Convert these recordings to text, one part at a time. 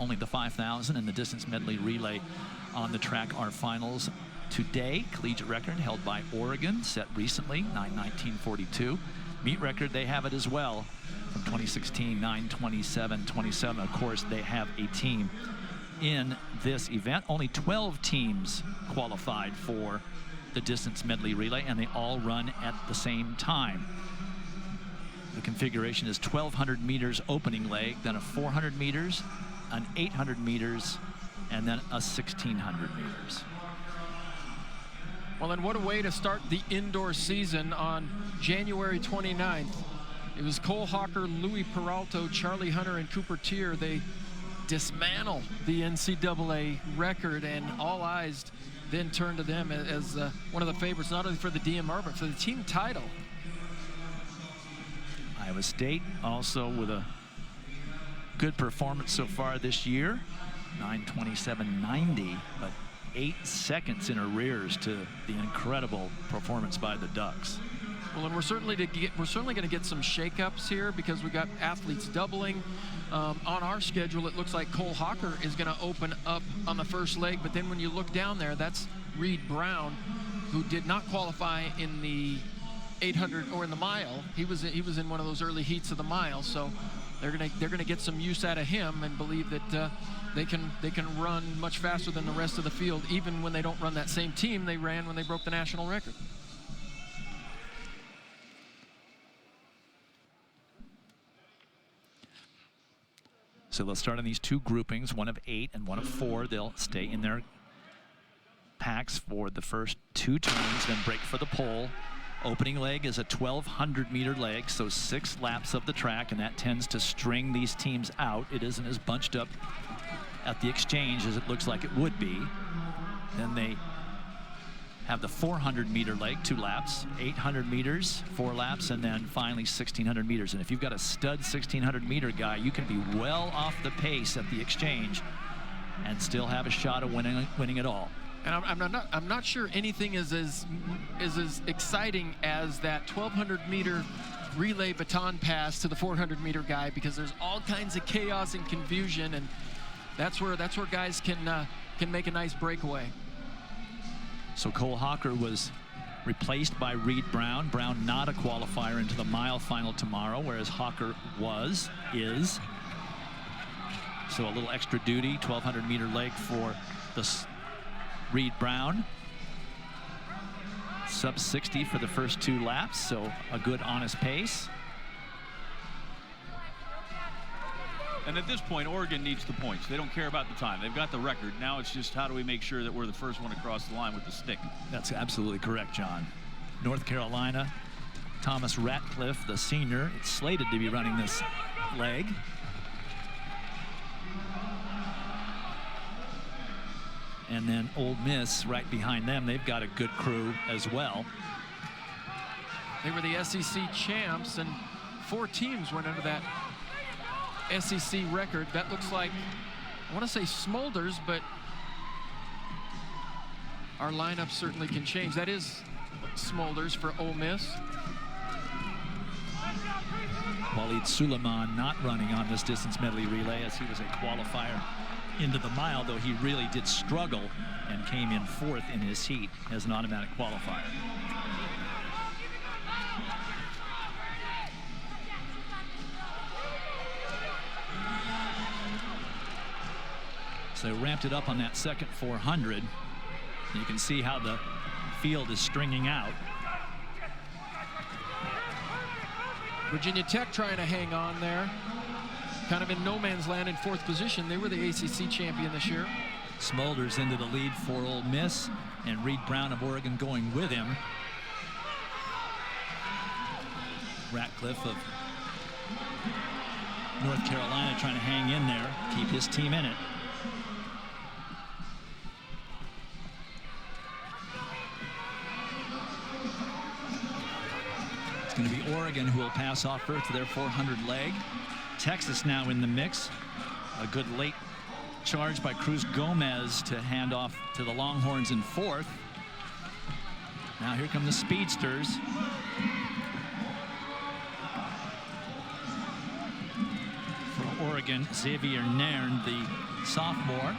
only the 5,000 and the distance medley relay on the track are finals today. Collegiate record held by Oregon, set recently, 9:19.42. Meet record, they have it as well from 2016, 9:27.27. Of course, they have a team in this event. Only 12 teams qualified for the distance medley relay, and they all run at the same time. The configuration is 1,200 meters opening leg, then a 400 meters, an 800 meters, and then a 1,600 meters. Well, and what a way to start the indoor season on January 29th. It was Cole Hawker, Louis Peralto, Charlie Hunter, and Cooper Tier. They dismantle the NCAA record, and all eyes then turn to them as one of the favorites, not only for the DMR, but for the team title. Iowa State also with a good performance so far this year, 9:27.90, but 8 seconds in arrears to the incredible performance by the Ducks. Well, and we're certainly going to get some shakeups here because we got athletes doubling. On our schedule, it looks like Cole Hawker is going to open up on the first leg, but then when you look down there, that's Reed Brown, who did not qualify in the 800 or in the mile. He was in one of those early heats of the mile, so they're gonna get some use out of him and believe that they can run much faster than the rest of the field, even when they don't run that same team they ran when they broke the national record. So they'll start in these two groupings, one of 8 and one of 4. They'll stay in their packs for the first 2 turns, then break for the pole. Opening leg is a 1,200 meter leg, so 6 laps of the track, and that tends to string these teams out. It isn't as bunched up at the exchange as it looks like it would be. Then they have the 400 meter leg, 2 laps, 800 meters, 4 laps, and then finally 1,600 meters. And if you've got a stud 1,600 meter guy, you can be well off the pace at the exchange and still have a shot of winning it all. And I'm not sure anything is as exciting as that 1,200 meter relay baton pass to the 400 meter guy, because there's all kinds of chaos and confusion, and that's where guys can make a nice breakaway. So Cole Hawker was replaced by Reed Brown. Brown not a qualifier into the mile final tomorrow, whereas Hawker is. So a little extra duty, 1,200 meter leg for the Reed Brown. Sub 60 for the first 2 laps, so a good honest pace. And at this point, Oregon needs the points. They don't care about the time. They've got the record. Now it's just how do we make sure that we're the first one across the line with the stick. That's absolutely correct, John. North Carolina, Thomas Ratcliffe, the senior, it's slated to be running this leg. And then Ole Miss right behind them. They've got a good crew as well. They were the SEC champs, and 4 teams went under that SEC record. That looks like, I want to say Smulders, but our lineup certainly can change. That is Smulders for Ole Miss. Walid Suleiman not running on this distance medley relay, as he was a qualifier into the mile, though he really did struggle and came in 4th in his heat as an automatic qualifier. So they ramped it up on that second 400. You can see how the field is stringing out. Virginia Tech trying to hang on there. Kind of in no man's land in 4th position. They were the ACC champion this year. Smulders into the lead for Ole Miss, and Reed Brown of Oregon going with him. Ratcliffe of North Carolina trying to hang in there, keep his team in it. It's going to be Oregon who will pass off first to their 400 leg. Texas now in the mix. A good late charge by Cruz Gomez to hand off to the Longhorns in 4th. Now here come the speedsters. For Oregon, Xavier Nairn, the sophomore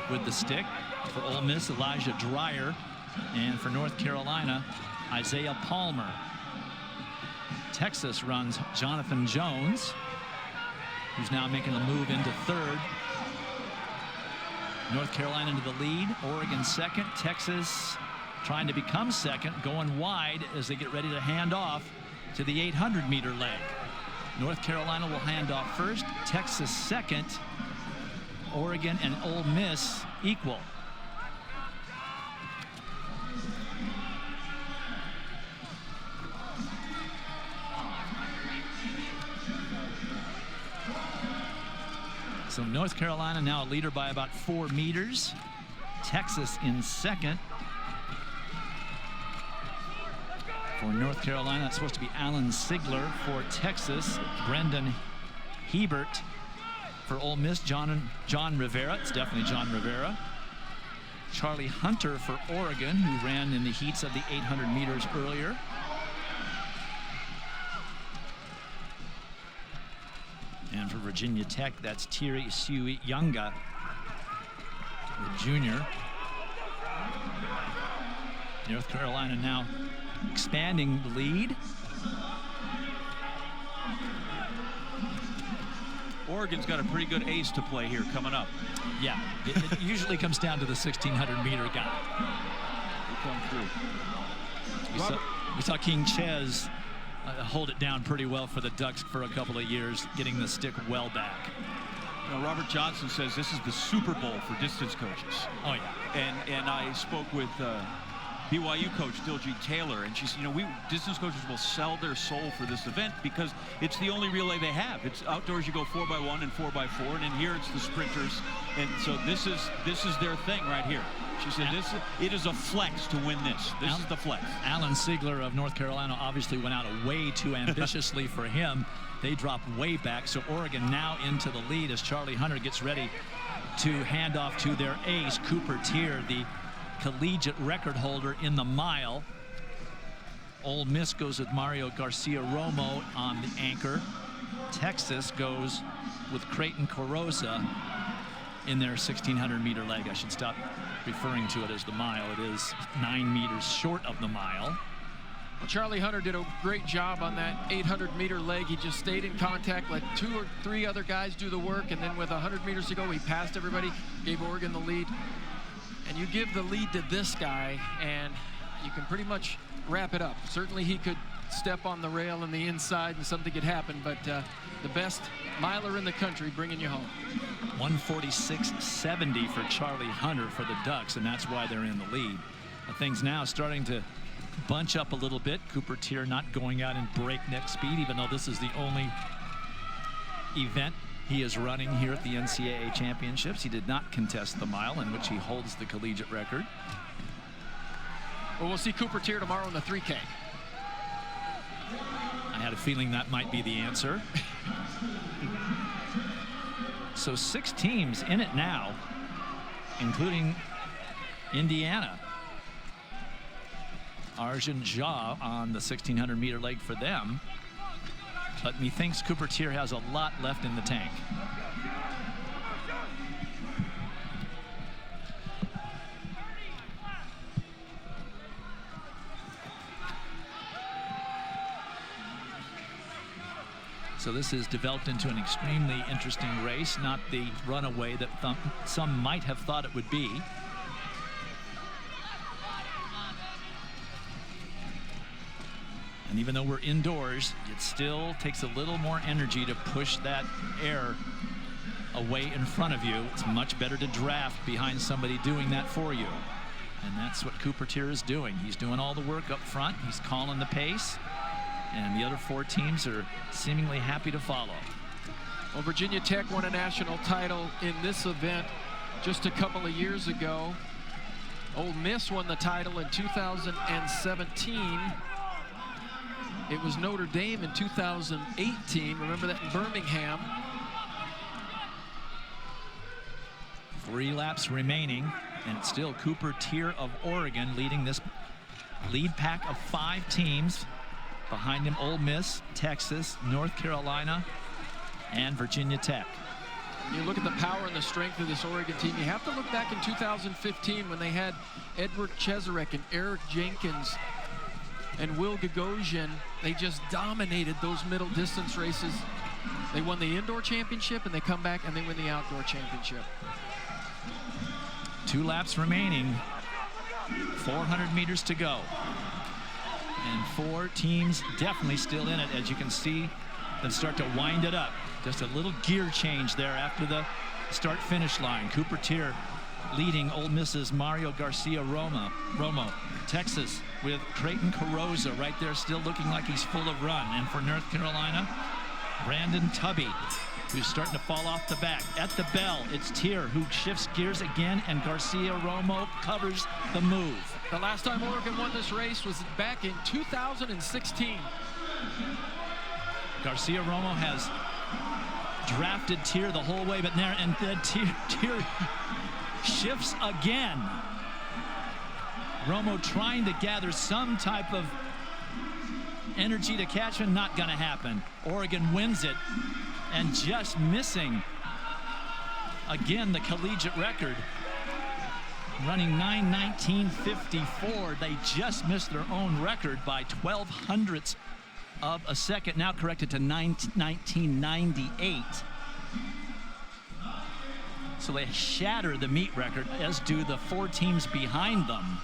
with the stick. For Ole Miss, Elijah Dreyer. And for North Carolina, Isaiah Palmer. Texas runs Jonathan Jones, who's now making a move into third. North Carolina into the lead, Oregon second, Texas trying to become second, going wide as they get ready to hand off to the 800-meter leg. North Carolina will hand off first, Texas second, Oregon and Ole Miss equal. So North Carolina now a leader by about 4 meters. Texas in second. For North Carolina, it's supposed to be Alan Sigler. For Texas, Brendan Hebert. For Ole Miss, John Rivera. It's definitely John Rivera. Charlie Hunter for Oregon, who ran in the heats of the 800 meters earlier. And for Virginia Tech, that's Thierry Younga, the junior. North Carolina now expanding the lead. Oregon's got a pretty good ace to play here coming up. Yeah, it usually comes down to the 1600-meter guy. They come through. We saw King Ches hold it down pretty well for the Ducks for a couple of years, getting the stick well back. You know, Robert Johnson says this is the Super Bowl for distance coaches. Oh, yeah. And I spoke with BYU coach Diljeet Taylor, and she said, you know, distance coaches will sell their soul for this event because it's the only relay they have. It's outdoors, you go 4x1 and 4x4, and in here it's the sprinters, and so this is their thing right here. She said it is a flex to win this. This is the flex. Alan Sigler of North Carolina obviously went out way too ambitiously for him. They drop way back, so Oregon now into the lead as Charlie Hunter gets ready to hand off to their ace, Cooper Tier, the collegiate record holder in the mile. Ole Miss goes with Mario Garcia-Romo on the anchor. Texas goes with Creighton Corosa in their 1600-meter leg. I should stop referring to it as the mile. It is 9 meters short of the mile. Well, Charlie Hunter did a great job on that 800-meter leg. He just stayed in contact, let 2 or 3 other guys do the work, and then with 100 meters to go, he passed everybody, gave Oregon the lead. And you give the lead to this guy, and you can pretty much wrap it up. Certainly he could step on the rail on the inside and something could happen, but the best miler in the country bringing you home. 146.70 for Charlie Hunter for the Ducks, and that's why they're in the lead. Things now starting to bunch up a little bit. Cooper Tier not going out in breakneck speed, even though this is the only event he is running here at the NCAA championships. He did not contest the mile, in which he holds the collegiate record. Well, we'll see Cooper Tier tomorrow in the 3K. I had a feeling that might be the answer. So 6 teams in it now, including Indiana. Arjun Jha on the 1600-meter leg for them. But methinks Cooper Tier has a lot left in the tank. So this has developed into an extremely interesting race, not the runaway that some might have thought it would be. And even though we're indoors, it still takes a little more energy to push that air away in front of you. It's much better to draft behind somebody doing that for you. And that's what Cooper Tier is doing. He's doing all the work up front. He's calling the pace. And the other 4 teams are seemingly happy to follow. Well, Virginia Tech won a national title in this event just a couple of years ago. Ole Miss won the title in 2017. It was Notre Dame in 2018. Remember that in Birmingham. 3 laps remaining, and it's still Cooper Tier of Oregon leading this lead pack of 5 teams. Behind him, Ole Miss, Texas, North Carolina, and Virginia Tech. You look at the power and the strength of this Oregon team. You have to look back in 2015 when they had Edward Cheserek and Eric Jenkins and Will Gagosian. They just dominated those middle distance races. They won the indoor championship, and they come back and they win the outdoor championship. 2 laps remaining, 400 meters to go. And 4 teams definitely still in it, as you can see them start to wind it up. Just a little gear change there after the start-finish line. Cooper Tier leading Ole Miss's Mario Garcia Romo. Texas with Creighton Carroza right there, still looking like he's full of run. And for North Carolina, Brandon Tubby, who's starting to fall off the back. At the bell, it's Tier who shifts gears again, and Garcia Romo covers the move. The last time Oregon won this race was back in 2016. Garcia Romo has drafted Tier the whole way, but there, and then Tier shifts again. Romo trying to gather some type of energy to catch him, not gonna happen. Oregon wins it, and just missing again the collegiate record, running 9:19.54. They just missed their own record by 12 hundredths of a second, now corrected to 1998. So they shatter the meet record, as do the 4 teams behind them.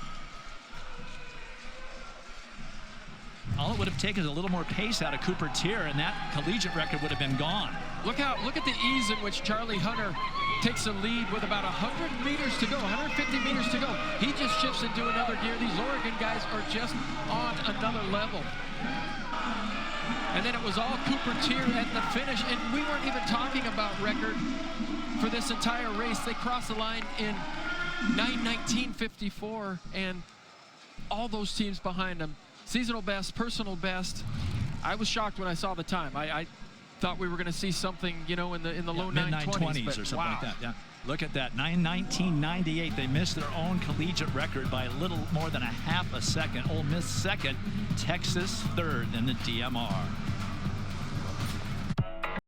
All it would have taken is a little more pace out of Cooper Tier, and that collegiate record would have been gone. Look at the ease in which Charlie Hunter takes a lead with about 100 meters to go, 150 meters to go. He just shifts into another gear. These Oregon guys are just on another level. And then it was all Cooper Tier at the finish, and we weren't even talking about record for this entire race. They crossed the line in 9:19.54, and all those teams behind them, seasonal best, personal best. I was shocked when I saw the time. I thought we were going to see something, you know, in the low 920s or something wow. like that. Yeah. Look at that, 9:19.98. They missed their own collegiate record by a little more than a half a second. Ole Miss second, Texas third in the DMR.